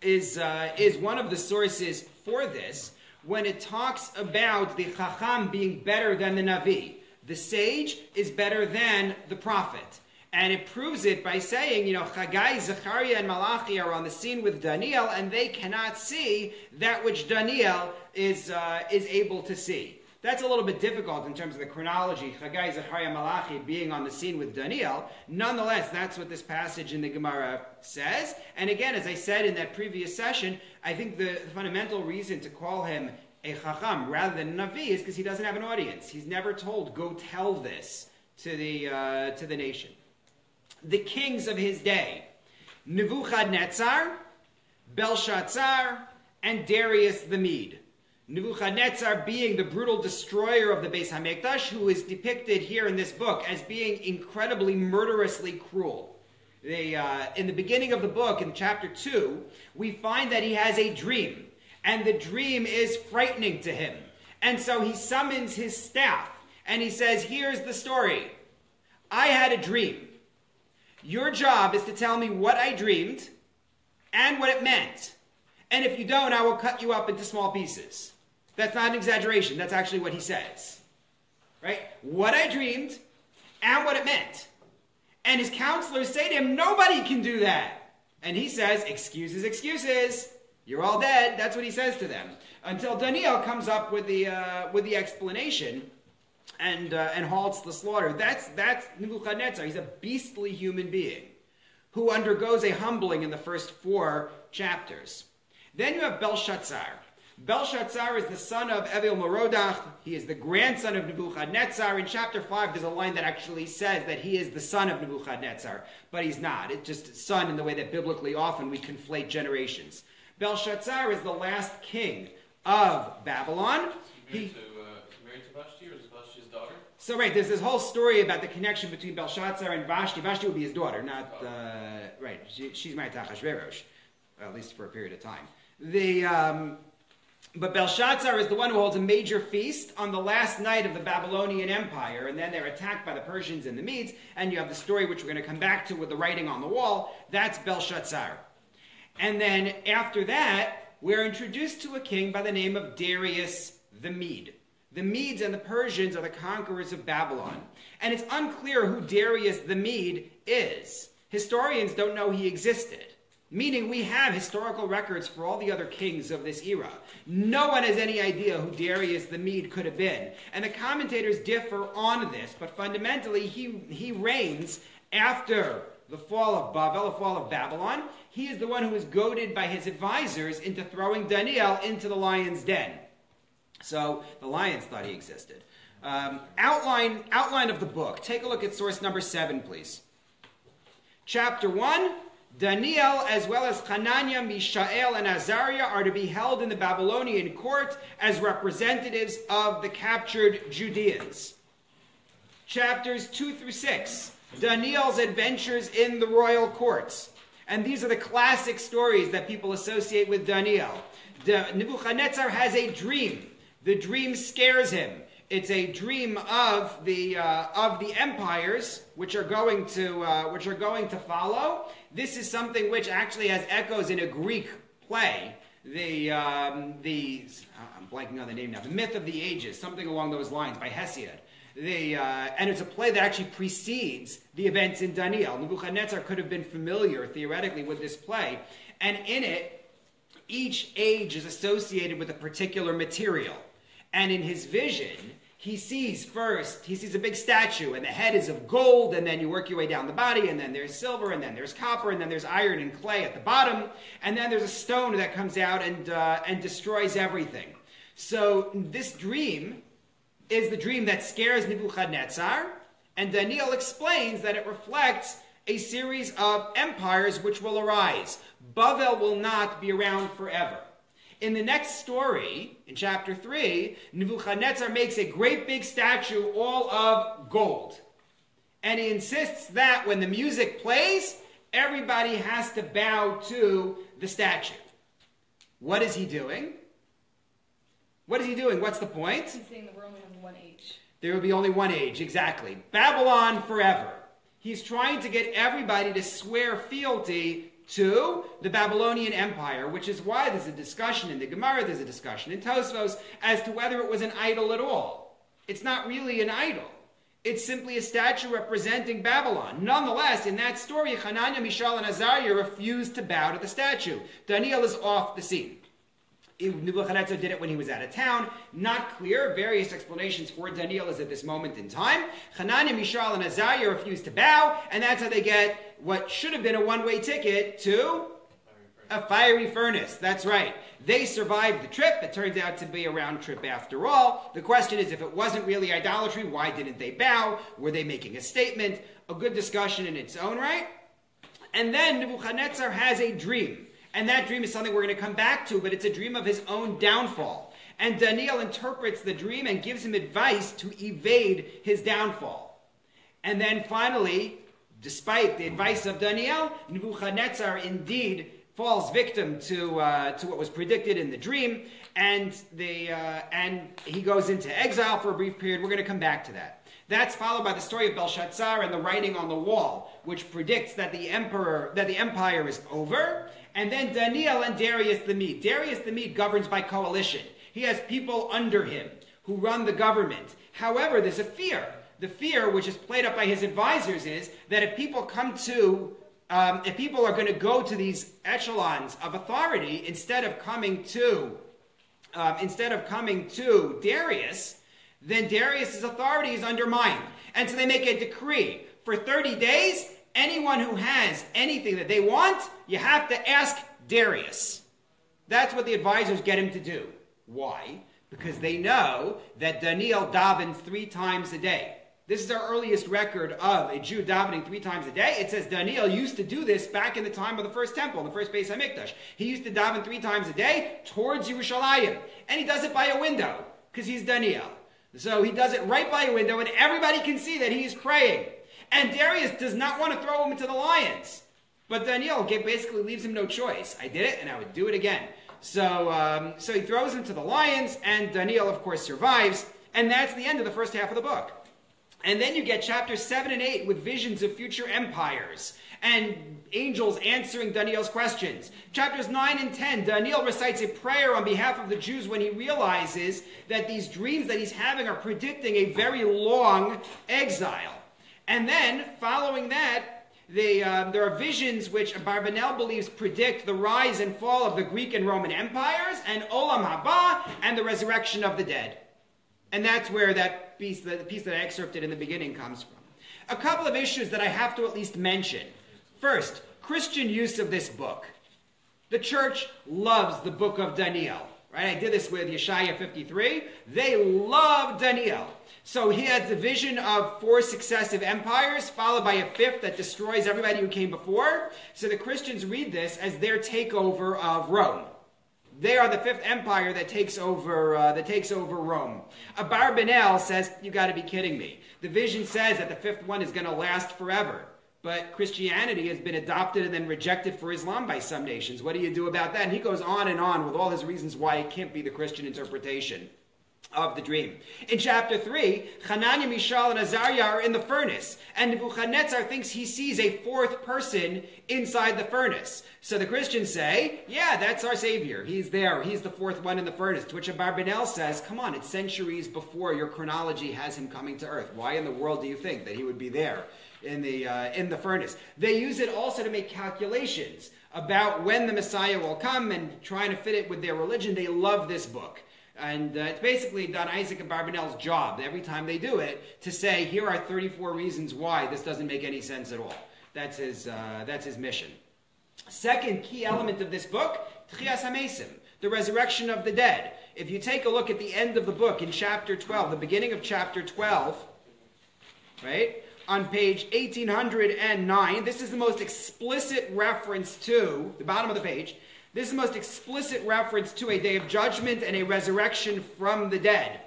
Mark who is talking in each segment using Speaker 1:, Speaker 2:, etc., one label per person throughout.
Speaker 1: is one of the sources for this when it talks about the Chacham being better than the Navi. The sage is better than the prophet. And it proves it by saying, Chagai, Zechariah, and Malachi are on the scene with Daniel, and they cannot see that which Daniel is able to see. That's a little bit difficult in terms of the chronology, Chagai, Zechariah, Malachi being on the scene with Daniel. Nonetheless, that's what this passage in the Gemara says. And again, as I said in that previous session, I think the fundamental reason to call him a Chacham rather than a Navi is because he doesn't have an audience. He's never told, go tell this to the nation. The kings of his day, Nebuchadnezzar, Belshazzar, and Darius the Mede. Nebuchadnezzar being the brutal destroyer of the Beis HaMikdash, who is depicted here in this book as being incredibly murderously cruel. In the beginning of the book, in chapter 2, we find that he has a dream, and the dream is frightening to him. And so he summons his staff, and he says, here's the story. I had a dream. Your job is to tell me what I dreamed and what it meant. And if you don't, I will cut you up into small pieces. That's not an exaggeration. That's actually what he says. Right? What I dreamed and what it meant. And his counselors say to him, nobody can do that. And he says, excuses, excuses. You're all dead. That's what he says to them. Until Daniel comes up with the explanation and halts the slaughter. That's Nebuchadnezzar. He's a beastly human being who undergoes a humbling in the first 4 chapters. Then you have Belshazzar. Belshazzar is the son of Evil Merodach. He is the grandson of Nebuchadnezzar. In chapter 5, there's a line that actually says that he is the son of Nebuchadnezzar, but he's not. It's just son in the way that biblically often we conflate generations. Belshazzar is the last king of Babylon.
Speaker 2: Married to Vashti, or is Vashti's daughter?
Speaker 1: So right, there's this whole story about the connection between Belshazzar and Vashti. Vashti would be his daughter, not right. She's married to Achashverosh, at least for a period of time. But Belshazzar is the one who holds a major feast on the last night of the Babylonian Empire, and then they're attacked by the Persians and the Medes, and you have the story which we're going to come back to with the writing on the wall. That's Belshazzar. And then after that, we're introduced to a king by the name of Darius the Mede. The Medes and the Persians are the conquerors of Babylon. And it's unclear who Darius the Mede is. Historians don't know he existed. Meaning we have historical records for all the other kings of this era. No one has any idea who Darius the Mede could have been. And the commentators differ on this, but fundamentally he reigns after the fall of Babel, the fall of Babylon. He is the one who is goaded by his advisors into throwing Daniel into the lion's den. So the lions thought he existed. Outline of the book. Take a look at source number 7, please. Chapter 1. Daniel, as well as Hananiah, Mishael, and Azariah are to be held in the Babylonian court as representatives of the captured Judeans. Chapters 2 through 6. Daniel's adventures in the royal courts. And these are the classic stories that people associate with Daniel. Nebuchadnezzar has a dream. The dream scares him. It's a dream of the empires which are going to follow. This is something which actually has echoes in a Greek play. I'm blanking on the name now. The Myth of the Ages, something along those lines by Hesiod. And it's a play that actually precedes the events in Daniel. Nebuchadnezzar could have been familiar theoretically with this play, and in it, each age is associated with a particular material. And in his vision, he sees a big statue, and the head is of gold, and then you work your way down the body, and then there's silver, and then there's copper, and then there's iron and clay at the bottom, and then there's a stone that comes out and destroys everything. So this dream is the dream that scares Nebuchadnezzar, and Daniel explains that it reflects a series of empires which will arise. Bavel will not be around forever. In the next story, in chapter 3, Nebuchadnezzar makes a great big statue all of gold. And he insists that when the music plays, everybody has to bow to the statue. What is he doing? What is he doing? What's the point?
Speaker 3: He's saying that we're only having one age.
Speaker 1: There will be only one age, exactly. Babylon forever. He's trying to get everybody to swear fealty to the Babylonian Empire, which is why there's a discussion in the Gemara, there's a discussion in Tosfos, as to whether it was an idol at all. It's not really an idol. It's simply a statue representing Babylon. Nonetheless, in that story, Hananiah, Mishael, and Azariah refused to bow to the statue. Daniel is off the scene. Nebuchadnezzar did it when he was out of town. Not clear. Various explanations for Daniel is at this moment in time. Hananiah, Mishael, and Azariah refused to bow, and that's how they get what should have been a one-way ticket to a fiery furnace. That's right. They survived the trip. It turns out to be a round trip after all. The question is, if it wasn't really idolatry, why didn't they bow? Were they making a statement? A good discussion in its own right. And then Nebuchadnezzar has a dream. And that dream is something we're going to come back to, but it's a dream of his own downfall. And Daniel interprets the dream and gives him advice to evade his downfall. And then finally, despite the advice of Daniel, Nebuchadnezzar indeed falls victim to what was predicted in the dream, and he goes into exile for a brief period. We're going to come back to that. That's followed by the story of Belshazzar and the writing on the wall, which predicts that the empire is over. And then Daniel and Darius the Mede. Darius the Mede governs by coalition. He has people under him who run the government. However, there's a fear. The fear, which is played up by his advisors, is that if people are going to go to these echelons of authority instead of coming to Darius, then Darius's authority is undermined. And so they make a decree. For 30 days, anyone who has anything that they want, you have to ask Darius. That's what the advisors get him to do. Why? Because they know that Daniel davens 3 times a day. This is our earliest record of a Jew davening 3 times a day. It says Daniel used to do this back in the time of the first temple, the first Beit HaMikdash. He used to daven 3 times a day towards Yerushalayim. And he does it by a window, because he's Daniel. So he does it right by a window, and everybody can see that he is praying. And Darius does not want to throw him into the lions. But Daniel basically leaves him no choice. I did it, and I would do it again. So he throws him to the lions, and Daniel, of course, survives. And that's the end of the first half of the book. And then you get chapters 7 and 8 with visions of future empires and angels answering Daniel's questions. Chapters 9 and 10, Daniel recites a prayer on behalf of the Jews when he realizes that these dreams that he's having are predicting a very long exile. And then, following that, there are visions which Abarbanel believes predict the rise and fall of the Greek and Roman empires, and Olam Haba, and the resurrection of the dead. And that's where the piece that I excerpted in the beginning comes from. A couple of issues that I have to at least mention. First, Christian use of this book. The church loves the book of Daniel. Right? I did this with Yeshaya 53. They love Daniel. So he had the vision of 4 successive empires, followed by a 5th that destroys everybody who came before. So the Christians read this as their takeover of Rome. They are the 5th empire that takes over Rome. Abarbanel says, you got to be kidding me. The vision says that the 5th one is going to last forever. But Christianity has been adopted and then rejected for Islam by some nations. What do you do about that? And he goes on with all his reasons why it can't be the Christian interpretation of the dream. In chapter 3, Hananiah, Mishael, and Azariah are in the furnace, and Nebuchadnezzar thinks he sees a 4th person inside the furnace. So the Christians say, yeah, that's our Savior. He's there. He's the 4th one in the furnace. To which Abarbanel says, come on, it's centuries before your chronology has him coming to earth. Why in the world do you think that he would be there in the furnace? They use it also to make calculations about when the Messiah will come and trying to fit it with their religion. They love this book. And it's basically done Isaac Abarbanel's job every time they do it to say, here are 34 reasons why this doesn't make any sense at all. That's his mission. Second key element of this book, Tchias HaMesim, the resurrection of the dead. If you take a look at the end of the book in chapter 12, the beginning of chapter 12, right, on page 1809, this is the most explicit reference to, the bottom of the page, this is the most explicit reference to a day of judgment and a resurrection from the dead.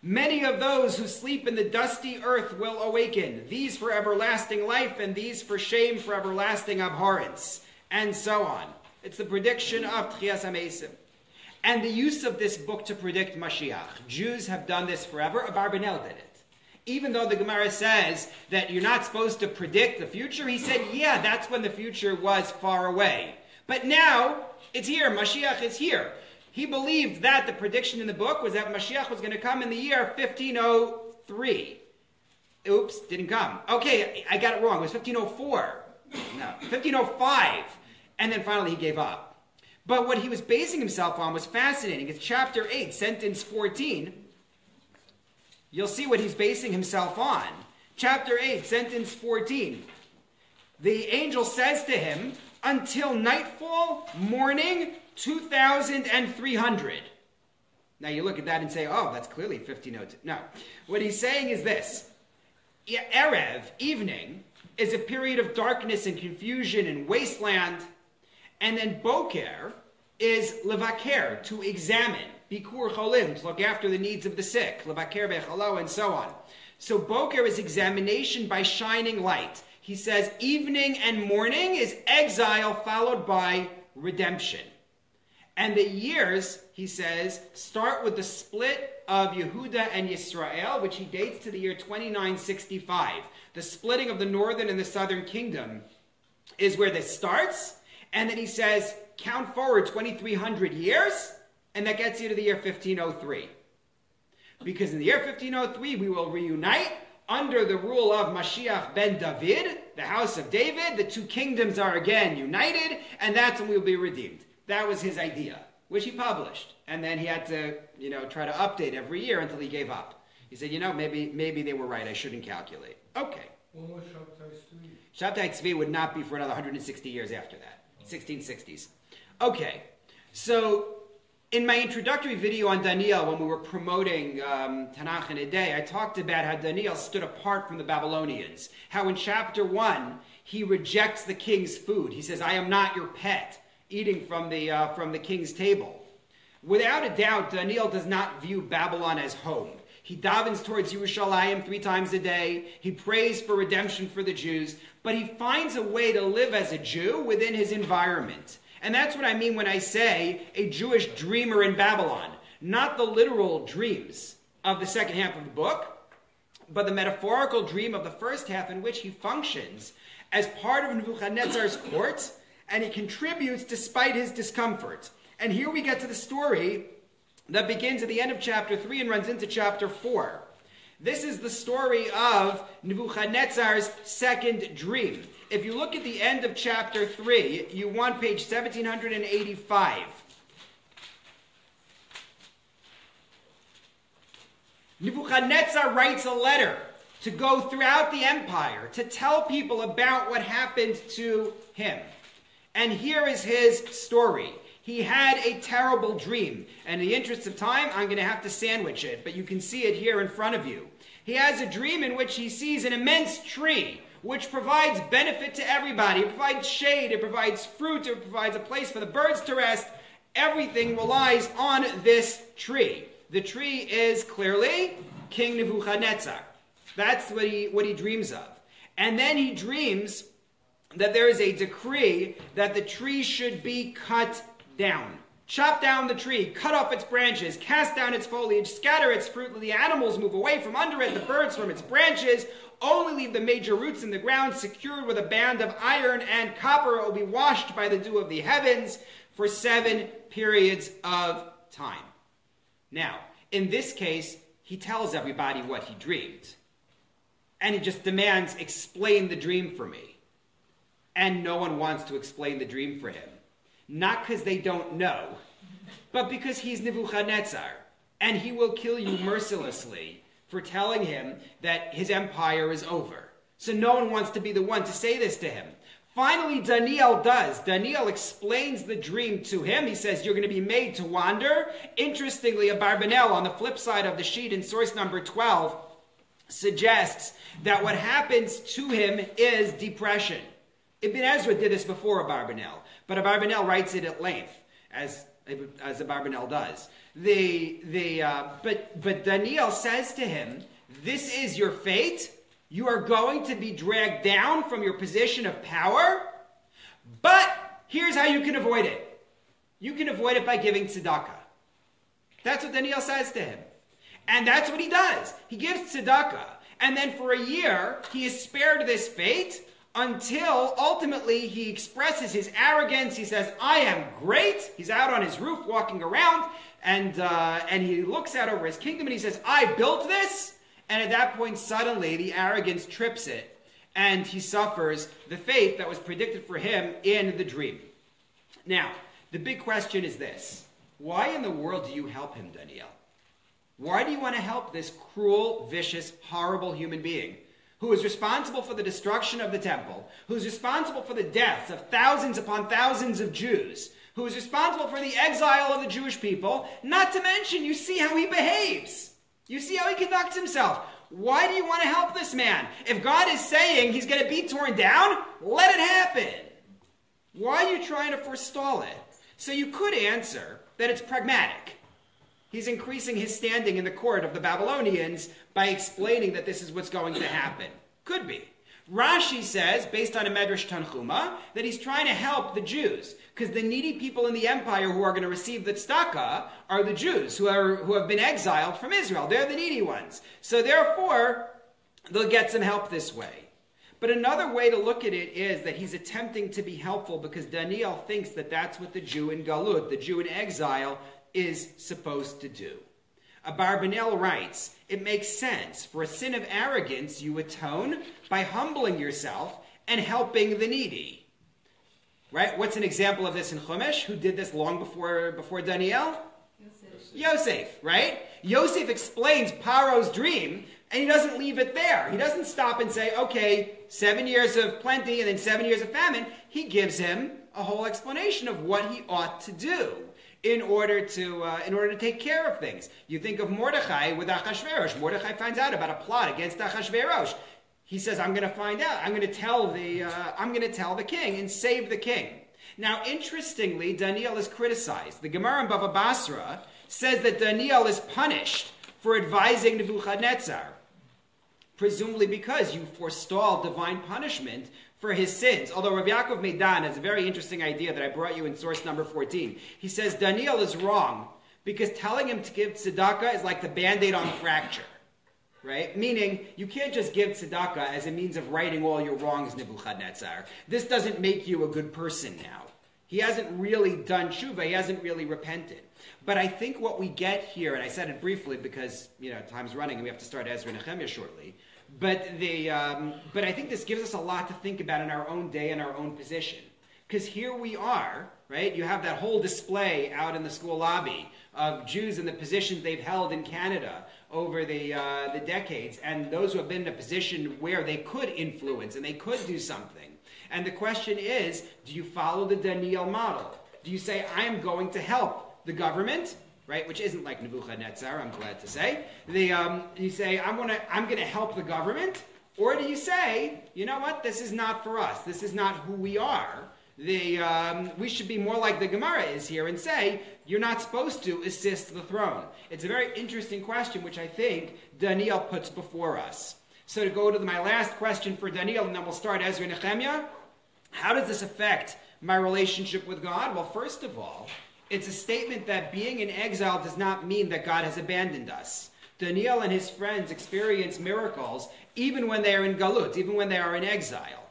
Speaker 1: Many of those who sleep in the dusty earth will awaken, these for everlasting life, and these for shame, for everlasting abhorrence, and so on. It's the prediction of Tchias HaMesim. And the use of this book to predict Mashiach. Jews have done this forever. Abarbanel did it. Even though the Gemara says that you're not supposed to predict the future, he said, yeah, that's when the future was far away. But now, it's here. Mashiach is here. He believed that the prediction in the book was that Mashiach was going to come in the year 1503. Oops, didn't come. Okay, I got it wrong. It was 1504. No, 1505. And then finally he gave up. But what he was basing himself on was fascinating. It's chapter 8, sentence 14. You'll see what he's basing himself on. Chapter 8, sentence 14. The angel says to him, until nightfall, morning, 2,300. Now you look at that and say, oh, that's clearly 1502. No. What he's saying is this. Erev, evening, is a period of darkness and confusion and wasteland. And then Boker is levaker, to examine. Bikur cholim, to look after the needs of the sick. Levaker bechalo, and so on. So Boker is examination by shining light. He says evening and morning is exile followed by redemption. And the years, he says, start with the split of Yehuda and Yisrael, which he dates to the year 2965. The splitting of the northern and the southern kingdom is where this starts. And then he says, count forward 2,300 years, and that gets you to the year 1503. Because in the year 1503, we will reunite under the rule of Mashiach ben David, the house of David. The two kingdoms are again united, and that's when we will be redeemed. That was his idea, which he published. And then he had to, try to update every year until he gave up. He said, maybe they were right. I shouldn't calculate. Okay.
Speaker 4: When was Shabtai Tzvi?
Speaker 1: Shabtai Tzvi would not be for another 160 years after that. 1660s. Okay. So, in my introductory video on Daniel, when we were promoting Tanach in a day, I talked about how Daniel stood apart from the Babylonians. How in chapter 1, he rejects the king's food. He says, I am not your pet, eating from the king's table. Without a doubt, Daniel does not view Babylon as home. He davens towards Yerushalayim 3 times a day. He prays for redemption for the Jews. But he finds a way to live as a Jew within his environment. And that's what I mean when I say a Jewish dreamer in Babylon. Not the literal dreams of the second half of the book, but the metaphorical dream of the first half in which he functions as part of Nebuchadnezzar's court, and he contributes despite his discomfort. And here we get to the story that begins at the end of chapter 3 and runs into chapter 4. This is the story of Nebuchadnezzar's second dream. If you look at the end of chapter 3, you want page 1785. Nebuchadnezzar writes a letter to go throughout the empire to tell people about what happened to him. And here is his story. He had a terrible dream. And in the interest of time, I'm going to have to sandwich it, but you can see it here in front of you. He has a dream in which he sees an immense tree, which provides benefit to everybody. It provides shade, it provides fruit, it provides a place for the birds to rest. Everything relies on this tree. The tree is clearly King Nebuchadnezzar. That's what he dreams of. And then he dreams that there is a decree that the tree should be cut down. Chop down the tree, cut off its branches, cast down its foliage, scatter its fruit, let the animals move away from under it, the birds from its branches, only leave the major roots in the ground, secured with a band of iron and copper. It will be washed by the dew of the heavens for 7 periods of time. Now, in this case, he tells everybody what he dreamed. And he just demands, explain the dream for me. And no one wants to explain the dream for him. Not because they don't know, but because he's Nebuchadnezzar. And he will kill you mercilessly for telling him that his empire is over. So no one wants to be the one to say this to him. Finally, Daniel does. Daniel explains the dream to him. He says, you're going to be made to wander. Interestingly, Abarbanel, on the flip side of the sheet in source number 12, suggests that what happens to him is depression. Ibn Ezra did this before Abarbanel, but Abarbanel writes it at length, as Abarbanel does. But Daniel says to him, this is your fate. You are going to be dragged down from your position of power, but here's how you can avoid it. You can avoid it by giving tzedakah. That's what Daniel says to him. And that's what he does. He gives tzedakah. And then for a year, he is spared this fate until ultimately he expresses his arrogance. He says, I am great. He's out on his roof walking around, and he looks out over his kingdom and he says, I built this. And at that point, suddenly, the arrogance trips it, and he suffers the fate that was predicted for him in the dream. Now, the big question is this. Why in the world do you help him, Daniel? Why do you want to help this cruel, vicious, horrible human being who is responsible for the destruction of the temple, who is responsible for the deaths of thousands upon thousands of Jews, who is responsible for the exile of the Jewish people? Not to mention, you see how he behaves. You see how he conducts himself. Why do you want to help this man? If God is saying he's going to be torn down, let it happen. Why are you trying to forestall it? So you could answer that it's pragmatic. He's increasing his standing in the court of the Babylonians by explaining that this is what's going to happen. Could be. Rashi says, based on a Midrash Tanchuma, that he's trying to help the Jews, because the needy people in the empire who are going to receive the tzedakah are the Jews who have been exiled from Israel. They're the needy ones. So therefore, they'll get some help this way. But another way to look at it is that he's attempting to be helpful because Daniel thinks that that's what the Jew in Galut, the Jew in exile, is supposed to do. Abarbanel writes, it makes sense. For a sin of arrogance, you atone by humbling yourself and helping the needy. Right? What's an example of this in Chumash? Who did this long before Daniel? Yosef, right? Yosef explains Paro's dream, and he doesn't leave it there. He doesn't stop and say, okay, 7 years of plenty and then 7 years of famine. He gives him a whole explanation of what he ought to do in order to take care of things. You think of Mordechai with Achashverosh. Mordechai finds out about a plot against Achashverosh. He says, I'm going to find out. I'm going to tell the king and save the king. Now, interestingly, Daniel is criticized. The Gemara in Bava Basra says that Daniel is punished for advising Nebuchadnezzar, presumably because you forestalled divine punishment for his sins. Although Rav Yaakov Meidan has a very interesting idea that I brought you in source number 14. He says Daniel is wrong because telling him to give tzedakah is like the Band-Aid on the fracture. Right? Meaning, you can't just give tzedakah as a means of righting all your wrongs, Nebuchadnezzar. This doesn't make you a good person now. He hasn't really done tshuva. He hasn't really repented. But I think what we get here, and I said it briefly because, time's running and we have to start Ezra and Nehemiah shortly. But I think this gives us a lot to think about in our own day and our own position. Because here we are, right? You have that whole display out in the school lobby of Jews and the positions they've held in Canada over the decades, and those who have been in a position where they could influence and they could do something. And the question is, do you follow the Daniel model? Do you say, I am going to help the government, right? Which isn't like Nebuchadnezzar, I'm glad to say. You say, I'm going to help the government, or do you say, you know what? This is not for us. This is not who we are. We should be more like the Gemara is here and say, you're not supposed to assist the throne. It's a very interesting question, which I think Daniel puts before us. So to go to my last question for Daniel, and then we'll start Ezra and Nehemiah. How does this affect my relationship with God? Well, first of all, it's a statement that being in exile does not mean that God has abandoned us. Daniel and his friends experience miracles even when they are in Galut, even when they are in exile.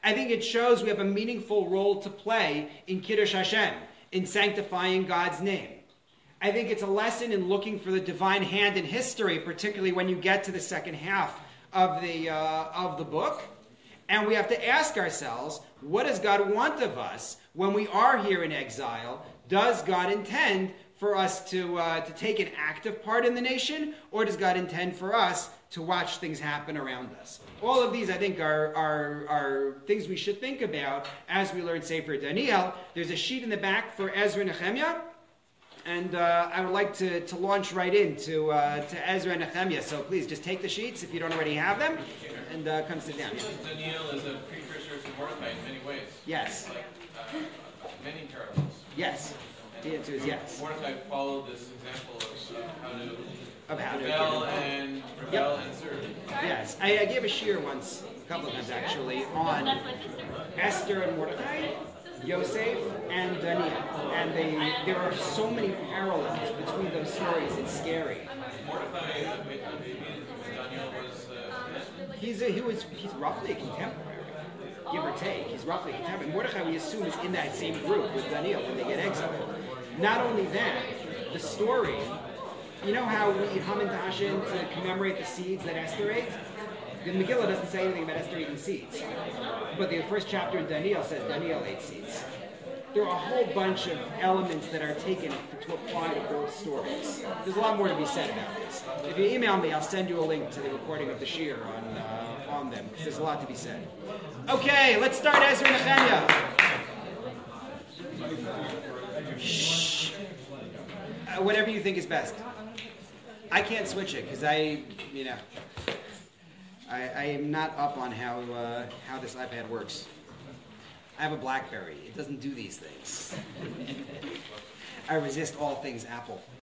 Speaker 1: I think it shows we have a meaningful role to play in Kiddush Hashem, in sanctifying God's name. I think it's a lesson in looking for the divine hand in history, particularly when you get to the second half of the book. And we have to ask ourselves, what does God want of us when we are here in exile? Does God intend for us to take an active part in the nation, or does God intend for us to watch things happen around us? All of these, I think, are things we should think about as we learn Sefer Daniel. There's a sheet in the back for Ezra and Nehemiah, and I would like to launch right into to Ezra and Nehemiah. So please, just take the sheets if you don't already have them, and come sit down.
Speaker 2: Daniel is a precursor to Mordechai in many ways.
Speaker 1: Yes.
Speaker 2: Like, many parallels.
Speaker 1: Yes. The answer is yes.
Speaker 2: Mordechai followed this example of how to rebel and serve.
Speaker 1: Yes, I gave a shiur once, a couple of times actually, on Esther and Mordechai, Yosef and Daniel. And there are so many parallels between those stories, it's scary.
Speaker 2: Mordechai, Daniel was
Speaker 1: He's roughly a contemporary, give or take. He's roughly a contemporary. Mordechai, we assume, is in that same group with Daniel when they get exiled. Not only that, the story, you know how we eat Haman Tashin to commemorate the seeds that Esther ate? The Megillah doesn't say anything about Esther eating seeds. But the first chapter in Daniel says Daniel ate seeds. There are a whole bunch of elements that are taken to apply to both stories. There's a lot more to be said about this. If you email me, I'll send you a link to the recording of the Shir on them, because there's a lot to be said. Okay, let's start Ezra and Nehemiah. Shh. Whatever you think is best. I can't switch it, because I am not up on how this iPad works. I have a BlackBerry. It doesn't do these things. I resist all things Apple.